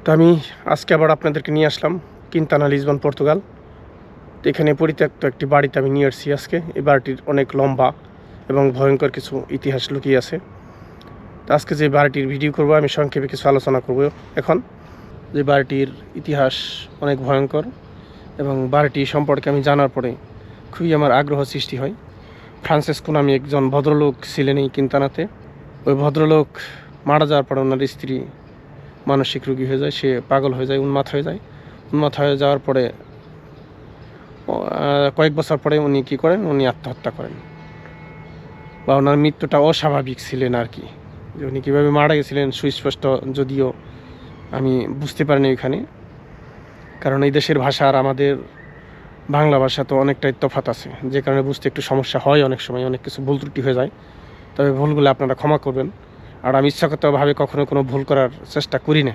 তো আমি আজকে আবার আপনাদেরকে নিয়ে আসলাম কিন্তানা, লিসবন, পর্তুগাল। তো এখানে পরিত্যক্ত একটি বাড়িতে আমি নিয়ে আসছি আজকে। এই বাড়িটির অনেক লম্বা এবং ভয়ঙ্কর কিছু ইতিহাস লুকিয়ে আছে। তো আজকে যে বাড়িটির ভিডিও করব, আমি সংক্ষেপে কিছু আলোচনা করব। এখন যে বাড়িটির ইতিহাস অনেক ভয়ঙ্কর এবং বাড়িটি সম্পর্কে আমি জানার পরে খুবই আমার আগ্রহ সৃষ্টি হয়। ফ্রান্সেসকো নামে একজন ভদ্রলোক ছিলেন এই কিন্তানাতে। ওই ভদ্রলোক মারা যাওয়ার পরে ওনার স্ত্রী মানসিক রোগী হয়ে যায়, সে পাগল হয়ে যায়, উন্মাদ হয়ে যায়। উন্মাদ হয়ে যাওয়ার পরে কয়েক বছর পরে উনি কী করেন, উনি আত্মহত্যা করেন। বা ওনার মৃত্যুটা অস্বাভাবিক ছিলেন আর কি। যে উনি কীভাবে মারা গেছিলেন সুস্পষ্ট যদিও আমি বুঝতে পারিনি ওইখানে, কারণ এই দেশের ভাষা আর আমাদের বাংলা ভাষা তো অনেকটাই তফাৎ আছে, যে কারণে বুঝতে একটু সমস্যা হয়, অনেক সময় অনেক কিছু ভুল ত্রুটি হয়ে যায়। তবে ভুলগুলো আপনারা ক্ষমা করবেন। আর আমি ইচ্ছাকৃতভাবে কখনো কোনো ভুল করার চেষ্টা করি না।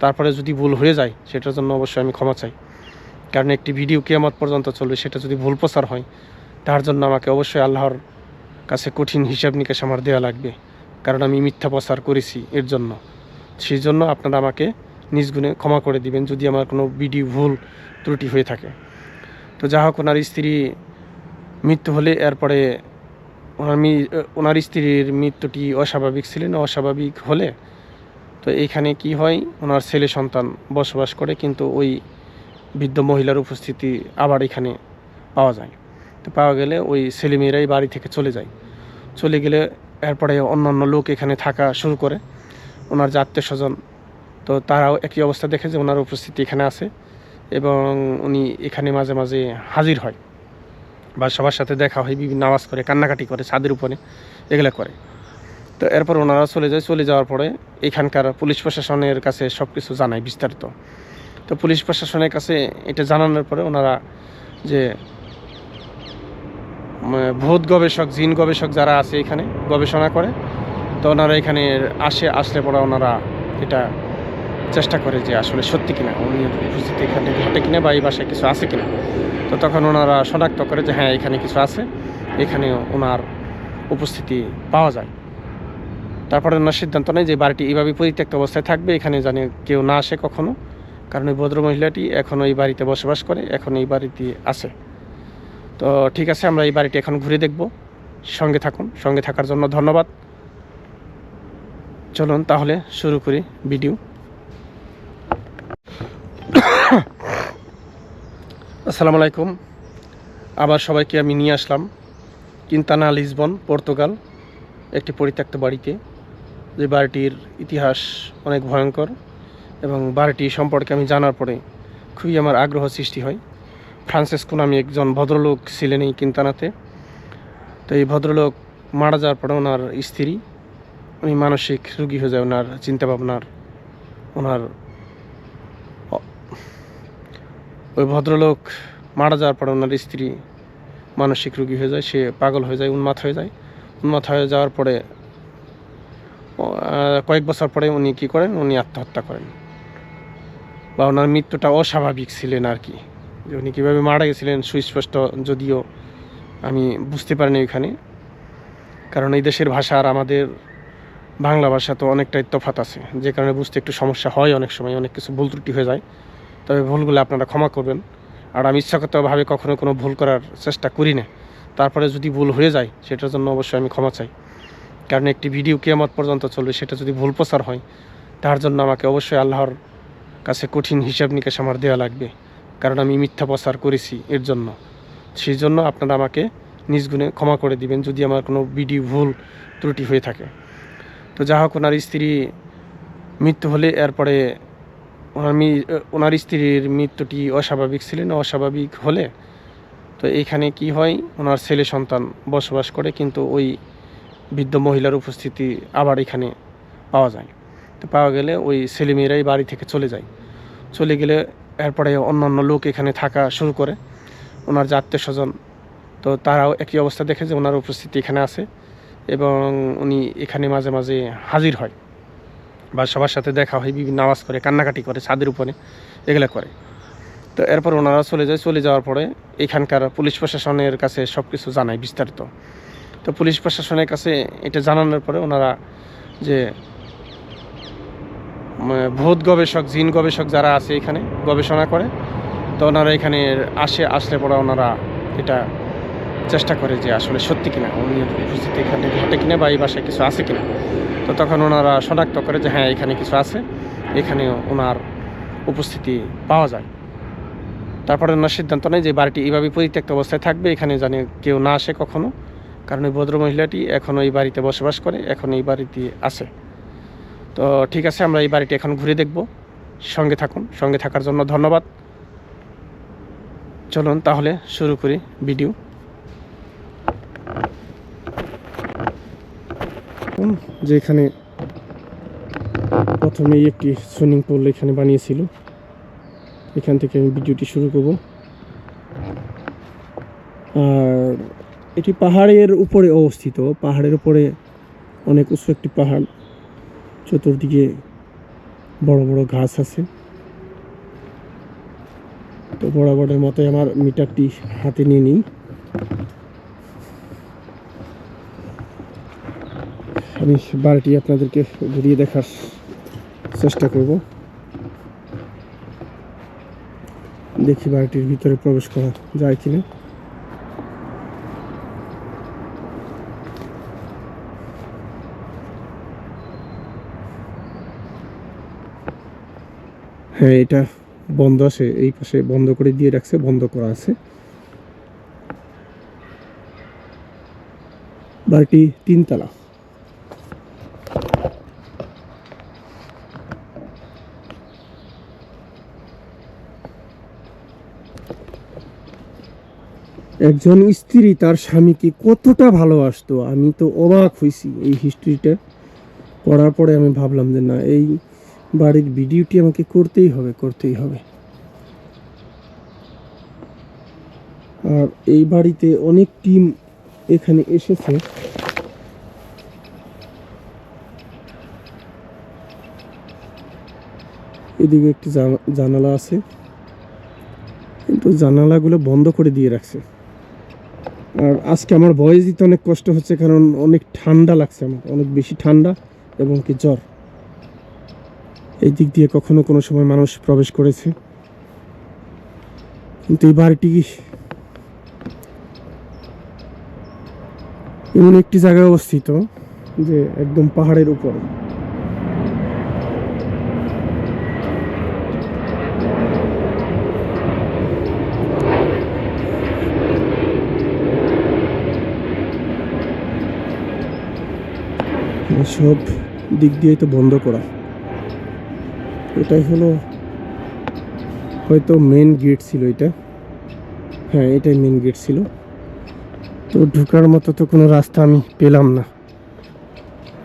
তারপরে যদি ভুল হয়ে যায় সেটার জন্য অবশ্যই আমি ক্ষমা চাই, কারণ একটি ভিডিও কিয়ামত পর্যন্ত চলবে, সেটা যদি ভুল প্রচার হয় তার জন্য আমাকে অবশ্যই আল্লাহর কাছে কঠিন হিসাব নিকাশ আমার দেওয়া লাগবে, কারণ আমি মিথ্যা প্রচার করেছি এর জন্য। সেই জন্য আপনারা আমাকে নিজ গুণে ক্ষমা করে দিবেন যদি আমার কোনো ভিডিও ভুল ত্রুটি হয়ে থাকে। তো যা হোক, ওনার স্ত্রী মৃত্যু হলে এরপরে ওনার স্ত্রীর মৃত্যুটি অস্বাভাবিক ছিলেন। অস্বাভাবিক হলে তো এইখানে কি হয়, ওনার ছেলে সন্তান বসবাস করে, কিন্তু ওই বৃদ্ধ মহিলার উপস্থিতি আবার এখানে পাওয়া যায়। তো পাওয়া গেলে ওই ছেলেমেয়েরাই বাড়ি থেকে চলে যায়। চলে গেলে এরপরে অন্যান্য লোক এখানে থাকা শুরু করে, ওনার যে আত্মীয় স্বজন, তো তারাও একই অবস্থা দেখে যে ওনার উপস্থিতি এখানে আছে এবং উনি এখানে মাঝে মাঝে হাজির হয় বা সবার সাথে দেখা হয়, বিভিন্ন আওয়াজ করে, কান্নাকাটি করে, ছাদের উপরে এগুলো করে। তো এরপর ওনারা চলে যায়। চলে যাওয়ার পরে এখানকার পুলিশ প্রশাসনের কাছে সব কিছু জানায় বিস্তারিত। তো পুলিশ প্রশাসনের কাছে এটা জানানোর পরে ওনারা যে ভূত গবেষক, জিন গবেষক যারা আছে এখানে গবেষণা করে, তো ওনারা এখানে আসলে পরে ওনারা এটা চেষ্টা করে যে আসলে সত্যি কিনা, উনি উপস্থিতি এখানে ঘটে কিনা বা এই বাসায় কিছু আছে কিনা। তো তখন ওনারা শনাক্ত করে যে হ্যাঁ, এখানে কিছু আছে, এখানে ওনার উপস্থিতি পাওয়া যায়। তারপরে ওনার সিদ্ধান্ত নেয় যে বাড়িটি এইভাবে পরিত্যক্ত অবস্থায় থাকবে, এখানে জানি কেউ না আসে কখনো, কারণ এই ভদ্র মহিলাটি এখনও এই বাড়িতে বসবাস করে, এখন এই বাড়িতে আছে। তো ঠিক আছে, আমরা এই বাড়িটি এখন ঘুরে দেখব। সঙ্গে থাকুন, সঙ্গে থাকার জন্য ধন্যবাদ। চলুন তাহলে শুরু করি ভিডিও। আসসালামু আলাইকুম। আবার সবাইকে আমি নিয়ে আসলাম কিন্তানা, লিসবন, পর্তুগাল, একটি পরিত্যক্ত বাড়িতে। যে বাড়িটির ইতিহাস অনেক ভয়ঙ্কর এবং বাড়িটি সম্পর্কে আমি জানার পরে খুবই আমার আগ্রহ সৃষ্টি হয়। ফ্রান্সেসকো নামে একজন ভদ্রলোক ছিলেন এই কিন্তানাতে। তো এই ভদ্রলোক মারা যাওয়ার পরে ওনার স্ত্রী, উনি মানসিক রোগী হয়ে যায়, ওনার চিন্তাভাবনার, ওই ভদ্রলোক মারা যাওয়ার পরে ওনার স্ত্রী মানসিক রোগী হয়ে যায়, সে পাগল হয়ে যায়, উন্মাদ হয়ে যায়। উন্মাদ হয়ে যাওয়ার পরে কয়েক বছর পরে উনি কী করেন, উনি আত্মহত্যা করেন। বা ওনার মৃত্যুটা অস্বাভাবিক ছিলেন আর কি। যে উনি কীভাবে মারা গেছিলেন সুস্পষ্ট যদিও আমি বুঝতে পারিনি ওইখানে, কারণ এই দেশের ভাষা আর আমাদের বাংলা ভাষা তো অনেকটাই তফাৎ আছে, যে কারণে বুঝতে একটু সমস্যা হয়, অনেক সময় অনেক কিছু ভুল ত্রুটি হয়ে যায়। তবে ভুলগুলো আপনারা ক্ষমা করবেন। আর আমি ইচ্ছাকৃতভাবে কখনো কোনো ভুল করার চেষ্টা করি না। তারপরে যদি ভুল হয়ে যায় সেটার জন্য অবশ্যই আমি ক্ষমা চাই, কারণ একটি ভিডিও কিয়ামত পর্যন্ত চলবে, সেটা যদি ভুল প্রচার হয় তার জন্য আমাকে অবশ্যই আল্লাহর কাছে কঠিন হিসাব নিকাশ আমার দেওয়া লাগবে, কারণ আমি মিথ্যা প্রচার করেছি এর জন্য। সেই জন্য আপনারা আমাকে নিজ গুণে ক্ষমা করে দিবেন যদি আমার কোনো ভিডিও ভুল ত্রুটি হয়ে থাকে। তো যা হোক, ওনার স্ত্রী মৃত্যু হলে এরপরে ওনার স্ত্রীর মৃত্যুটি অস্বাভাবিক ছিলেন। অস্বাভাবিক হলে তো এইখানে কি হয়, ওনার ছেলে সন্তান বসবাস করে, কিন্তু ওই বৃদ্ধ মহিলার উপস্থিতি আবার এখানে পাওয়া যায়। তো পাওয়া গেলে ওই ছেলেমেয়েরাই বাড়ি থেকে চলে যায়। চলে গেলে এরপরে অন্যান্য লোক এখানে থাকা শুরু করে, ওনার যে আত্মীয় স্বজন, তো তারাও একই অবস্থা দেখে যে ওনার উপস্থিতি এখানে আছে এবং উনি এখানে মাঝে মাঝে হাজির হয় বা সবার সাথে দেখা হয়, বিভিন্ন আওয়াজ করে, কান্নাকাটি করে, ছাদের উপরে এগুলো করে। তো এরপর ওনারা চলে যায়। চলে যাওয়ার পরে এখানকার পুলিশ প্রশাসনের কাছে সব কিছু জানায় বিস্তারিত। তো পুলিশ প্রশাসনের কাছে এটা জানানোর পরে ওনারা যে ভূত গবেষক, জিন গবেষক যারা আছে এখানে গবেষণা করে, তো ওনারা এখানে আসলে পরে ওনারা এটা চেষ্টা করে যে আসলে সত্যি কিনা উনি উপস্থিতি এখানে ঘটে কিনা বা এই বাসায় কিছু আছে কিনা। তো তখন ওনারা শনাক্ত করে যে হ্যাঁ এখানে কিছু আছে, এখানে ওনার উপস্থিতি পাওয়া যায়। তারপরে ওনার সিদ্ধান্ত নেয় যে বাড়িটি এইভাবে পরিত্যক্ত অবস্থায় থাকবে, এখানে জানি কেউ না আসে কখনো, কারণ ওই ভদ্রমহিলাটি এখনও এই বাড়িতে বসবাস করে, এখন এই বাড়িতে আছে। তো ঠিক আছে, আমরা এই বাড়িটি এখন ঘুরে দেখব। সঙ্গে থাকুন, সঙ্গে থাকার জন্য ধন্যবাদ। চলুন তাহলে শুরু করি ভিডিও। যে এখানে প্রথমেই একটি সুইমিং পুল এখানে বানিয়েছিল, এখান থেকে আমি ভিডিওটি শুরু করব। আর এটি পাহাড়ের উপরে অবস্থিত, পাহাড়ের উপরে অনেক উঁচু একটি পাহাড়, চতুর্দিকে বড় বড় গাছ আছে। তো বরাবরের মতোই আমার মিটারটি হাতে নিয়ে নিই। আমি বাড়িটি আপনাদেরকে ঘুরিয়ে দেখার চেষ্টা করব। দেখি বাড়িটির ভিতরে প্রবেশ করা যায় কিনা। হ্যাঁ, এটা বন্ধ আছে, এই পাশে বন্ধ করে দিয়ে রাখছে, বন্ধ করা আছে। বাড়িটি 3 তলা। একজন স্ত্রী তার স্বামীকে কতটা ভালোবাসতো, আমি তো অবাক হয়েছি এই হিস্ট্রিটা পড়ার পরে। আমি ভাবলাম যে না, এই বাড়ির ভিডিওটি আমাকে করতেই হবে। আর এই বাড়িতে অনেক টিম এখানে এসেছে। এদিকে একটি জানালা আছে, কিন্তু জানালাগুলো বন্ধ করে দিয়ে রাখছে। আর আজকে আমার ভয়েস দিতে অনেক কষ্ট হচ্ছে, কারণ অনেক ঠান্ডা লাগছে, আমার অনেক বেশি ঠান্ডা এবং কি জ্বর। এই দিক দিয়ে কখনো কোনো সময় মানুষ প্রবেশ করেছে, কিন্তু এই বাড়িটি এমন একটি জায়গায় অবস্থিত যে একদম পাহাড়ের উপরে। সব দিক দিয়ে তো বন্ধ করা। এটাই হলো হয়তো মেন গেট ছিল এটা। হ্যাঁ, এটাই মেন গেট ছিল। তো ঢোকার মতো তো কোনো রাস্তা আমি পেলাম না,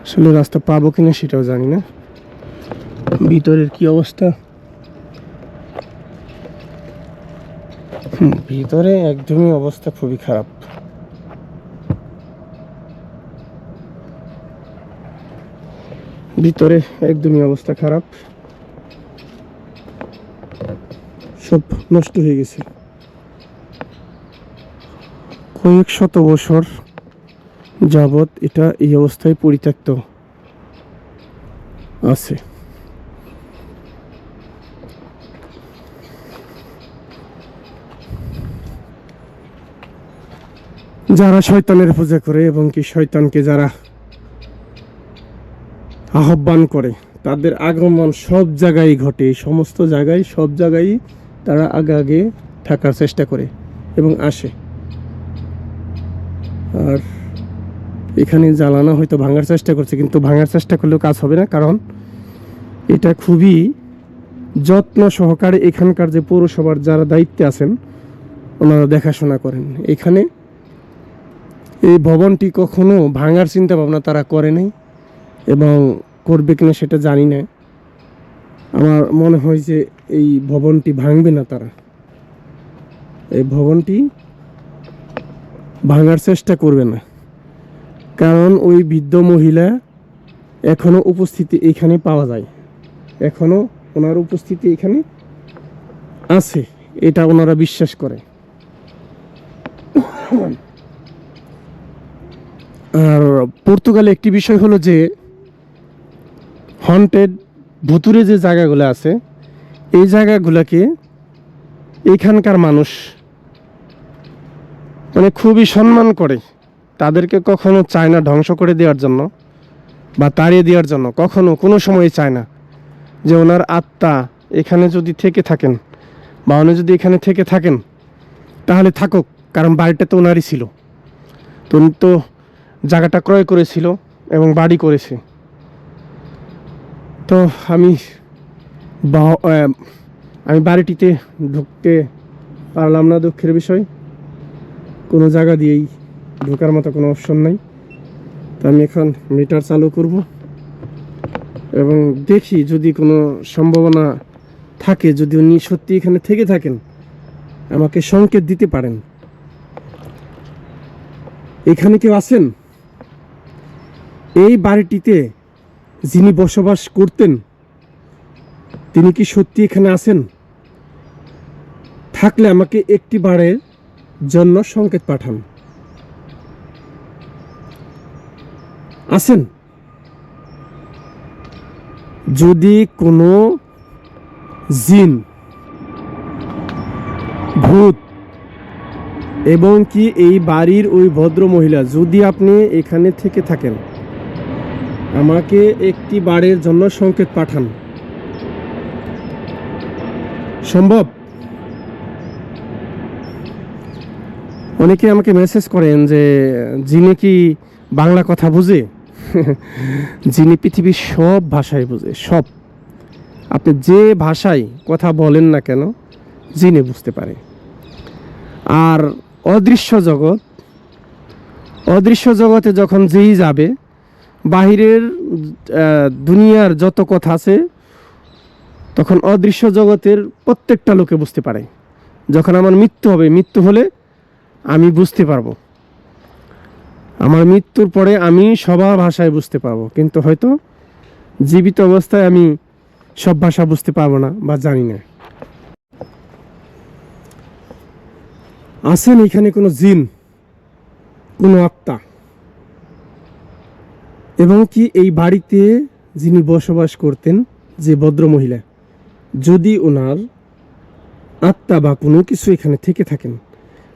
আসলে রাস্তা পাবো কিনা সেটাও জানি না। ভিতরের কি অবস্থা, ভিতরে একদমই অবস্থা খুবই খারাপ। ভিতরে একদমই অবস্থা খারাপ, সব নষ্ট হয়ে গেছে। কয়েক শত বছর যাবৎ এটা এই অবস্থায় পরিত্যক্ত আছে। যারা শয়তানের পূজা করে এবং কি শয়তানকে যারা আহ্বান করে, তাদের আগমন সব জায়গায় ঘটে, সমস্ত জায়গায়, সব জায়গায় তারা আগে থাকার চেষ্টা করে এবং আসে। আর এখানে জ্বালানো হয়তো ভাঙার চেষ্টা করছে, কিন্তু ভাঙার চেষ্টা করলেও কাজ হবে না, কারণ এটা খুবই যত্ন সহকারে এখানকার যে পৌরসভার যারা দায়িত্বে আছেন ওনারা দেখাশোনা করেন। এখানে এই ভবনটি কখনো ভাঙার চিন্তা ভাবনা তারা করে নাই এবং করবে কিনা সেটা জানি না। আমার মনে হয় যে এই ভবনটি ভাঙবে না, তারা এই ভবনটি ভাঙার চেষ্টা করবে না, কারণ ওই বৃদ্ধ মহিলা এখনো উপস্থিতি এখানে পাওয়া যায়, এখনো ওনার উপস্থিতি এখানে আছে, এটা ওনারা বিশ্বাস করে। আর পর্তুগালে একটি বিষয় হলো যে হন্টেড ভুতুরে যে জায়গাগুলো আছে এই জায়গাগুলোকে এখানকার মানুষ মানে খুবই সম্মান করে, তাদেরকে কখনো চায় না ধ্বংস করে দেওয়ার জন্য বা তাড়িয়ে দেওয়ার জন্য, কখনো কোনো সময় চায় না যে ওনার আত্মা এখানে যদি থেকে থাকেন বা উনি যদি এখানে থেকে থাকেন তাহলে থাকুক, কারণ বাড়িটা তো ওনারই ছিল, তো উনি তো জায়গাটা ক্রয় করেছিল এবং বাড়ি করেছে। তো আমি বাড়িটিতে ঢুকতে পারলাম না, দুঃখের বিষয়। কোনো জায়গা দিয়েই ঢোকার মতো কোনো অপশন নাই। তো আমি এখন মিটার চালু করব এবং দেখি যদি কোনো সম্ভাবনা থাকে, যদি উনি সত্যি এখানে থেকে থাকেন আমাকে সংকেত দিতে পারেন। এখানে কেউ আছেন? এই বাড়িটিতে যিনি বসবাস করতেন তিনি কি সত্যি এখানে আছেন? থাকলে আমাকে একটি বারের জন্য সংকেত পাঠান। আছেন? যদি কোনো জিন, ভূত এবং কি এই বাড়ির ওই ভদ্র মহিলা যদি আপনি এখানে থেকে থাকেন আমাকে একটি বারের জন্য সংকেত পাঠান। সম্ভব? অনেকে আমাকে মেসেজ করেন যে জিনে কি বাংলা কথা বুঝে? জিনে পৃথিবীর সব ভাষায় বুঝে, সব। আপনি যে ভাষায় কথা বলেন না কেন জিনে বুঝতে পারে। আর অদৃশ্য জগতে যখন যেই যাবে, বাহিরের দুনিয়ার যত কথা আছে তখন অদৃশ্য জগতের প্রত্যেকটা লোকে বুঝতে পারে। যখন আমার মৃত্যু হবে, মৃত্যু হলে আমি বুঝতে পারবো, আমার মৃত্যুর পরে আমি সবার ভাষায় বুঝতে পারবো, কিন্তু হয়তো জীবিত অবস্থায় আমি সব ভাষা বুঝতে পারবো না বা জানি না। আছেন এখানে কোনো জিন, কোনো আত্মা, এবং কি এই বাড়িতে যিনি বসবাস করতেন যে ভদ্র মহিলা, যদি ওনার আত্মা বা কোনো কিছু এখানে থেকে থাকেন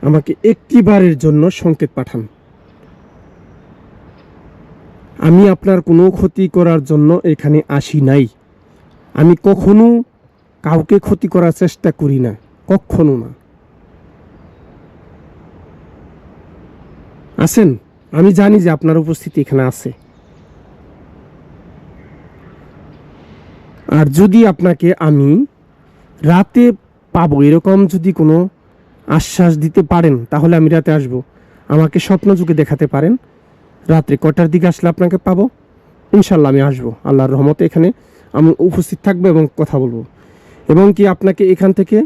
আমাকে একটি বারের জন্য সংকেত পাঠান। আমি আপনার কোনো ক্ষতি করার জন্য এখানে আসি নাই। আমি কখনো কাউকে ক্ষতি করার চেষ্টা করি না, কখনো না। আছেন? আমি জানি যে আপনার উপস্থিতি এখানে আছে। আর যদি আপনাকে আমি রাতে পাবো এরকম যদি কোনো আশ্বাস দিতে পারেন তাহলে আমি রাতে আসব। আমাকে স্বপ্ন যুগে দেখাতে পারেন রাত্রে কটার দিকে আসলে আপনাকে পাবো, ইনশাল্লাহ আমি আসবো। আল্লাহর রহমতে এখানে আমি উপস্থিত থাকবো এবং কথা বলবো, এবং কি আপনাকে এখান থেকে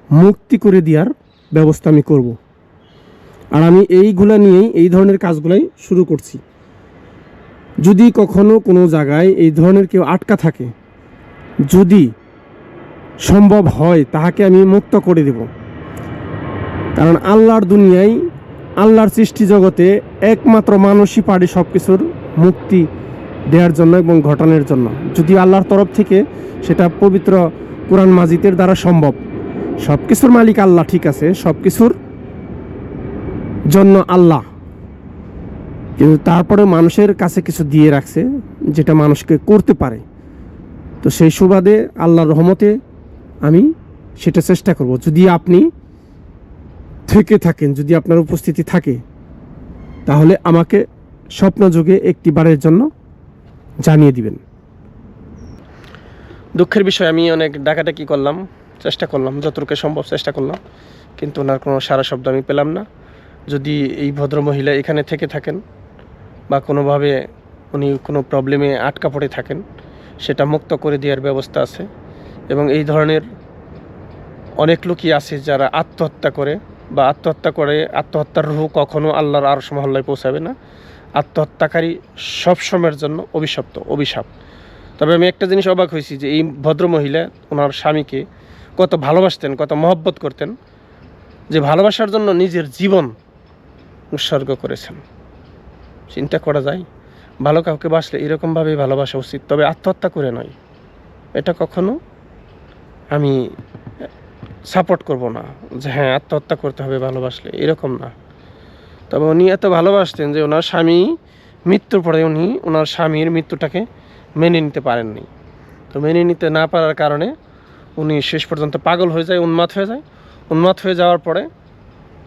মুক্তি করে দেওয়ার ব্যবস্থা আমি করব। আর আমি এইগুলা নিয়েই, এই ধরনের কাজগুলাই শুরু করছি। যদি কখনো কোনো জায়গায় এই ধরনের কেউ আটকা থাকে, যদি সম্ভব হয় তাহাকে আমি মুক্ত করে দেব। কারণ আল্লাহর দুনিয়ায়, আল্লাহর সৃষ্টি জগতে একমাত্র মানুষই পারে সব কিছুর মুক্তি দেওয়ার জন্য এবং ঘটানোর জন্য, যদি আল্লাহর তরফ থেকে সেটা পবিত্র কোরআন মাজিদের দ্বারা সম্ভব। সব কিছুর মালিক আল্লাহ, ঠিক আছে, সব কিছুর জন্য আল্লাহ, কিন্তু তারপরে মানুষের কাছে কিছু দিয়ে রাখছে যেটা মানুষকে করতে পারে। তো সেই সুবাদে আল্লাহর রহমতে আমি সেটা চেষ্টা করব। যদি আপনি থেকে থাকেন, যদি আপনার উপস্থিতি থাকে, তাহলে আমাকে স্বপ্ন যুগে একটি বারের জন্য জানিয়ে দিবেন। দুঃখের বিষয়, আমি অনেক ডাকাডাকি করলাম, চেষ্টা করলাম, যতটুকু সম্ভব চেষ্টা করলাম, কিন্তু ওনার কোনো সারা শব্দ আমি পেলাম না। যদি এই ভদ্রমহিলা এখানে থেকে থাকেন বা কোনোভাবে উনি কোনো প্রবলেমে আটকা পড়ে থাকেন, সেটা মুক্ত করে দেওয়ার ব্যবস্থা আছে। এবং এই ধরনের অনেক লোকই আছে যারা আত্মহত্যা করে, বা আত্মহত্যার রূহ কখনো আল্লাহর আরশ মহল্লায় পৌঁছাবে না। আত্মহত্যাকারী সবসময়ের জন্য অভিশাপ। তবে আমি একটা জিনিস অবাক হয়েছি যে এই ভদ্রমহিলা ওনার স্বামীকে কত ভালোবাসতেন, কত মহব্বত করতেন, যে ভালোবাসার জন্য নিজের জীবন উৎসর্গ করেছেন। চিন্তা করা যায়, ভালো কাউকে বাসলে এরকমভাবেই ভালোবাসা উচিত, তবে আত্মহত্যা করে নয়। এটা কখনো আমি সাপোর্ট করব না যে হ্যাঁ আত্মহত্যা করতে হবে ভালোবাসলে, এরকম না। তবে উনি এত ভালোবাসতেন যে ওনার স্বামী মৃত্যুর পরে উনি ওনার স্বামীর মৃত্যুটাকে মেনে নিতে পারেননি। তো মেনে নিতে না পারার কারণে উনি শেষ পর্যন্ত পাগল হয়ে যায়, উন্মাদ হয়ে যায়। উন্মাদ হয়ে যাওয়ার পরে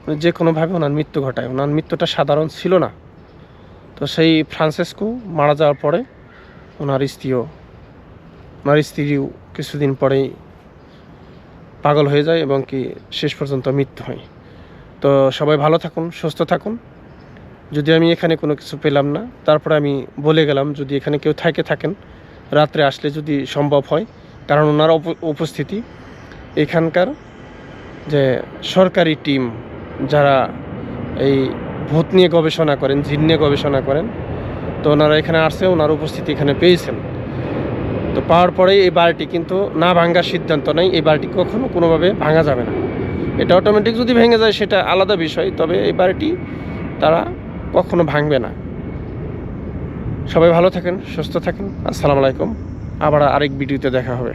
উনি যে কোনোভাবে ওনার মৃত্যু ঘটায়। ওনার মৃত্যুটা সাধারণ ছিল না। তো সেই ফ্রান্সেসকো মারা যাওয়ার পরে ওনার স্ত্রীও কিছুদিন পরেই পাগল হয়ে যায় এবং কি শেষ পর্যন্ত মৃত্যু হয়। তো সবাই ভালো থাকুন, সুস্থ থাকুন। যদি আমি এখানে কোনো কিছু পেলাম না, তারপরে আমি বলে গেলাম যদি এখানে কেউ থাকেন রাত্রে আসলে যদি সম্ভব হয়, কারণ ওনার উপস্থিতি এখানকার যে সরকারি টিম যারা এই ভূত নিয়ে গবেষণা করেন, জিন নিয়ে গবেষণা করেন, তো ওনারা এখানে আসছে, ওনার উপস্থিতি এখানে পেয়েছেন। তো পাওয়ার পরেই এই বাড়িটি কিন্তু না ভাঙার সিদ্ধান্ত নেই। এই বাড়িটি কখনো কোনোভাবে ভাঙা যাবে না। এটা অটোমেটিক যদি ভেঙে যায় সেটা আলাদা বিষয়, তবে এই বাড়িটি তারা কখনো ভাঙবে না। সবাই ভালো থাকেন, সুস্থ থাকেন। আসসালামু আলাইকুম। আবার আরেক ভিডিওতে দেখা হবে।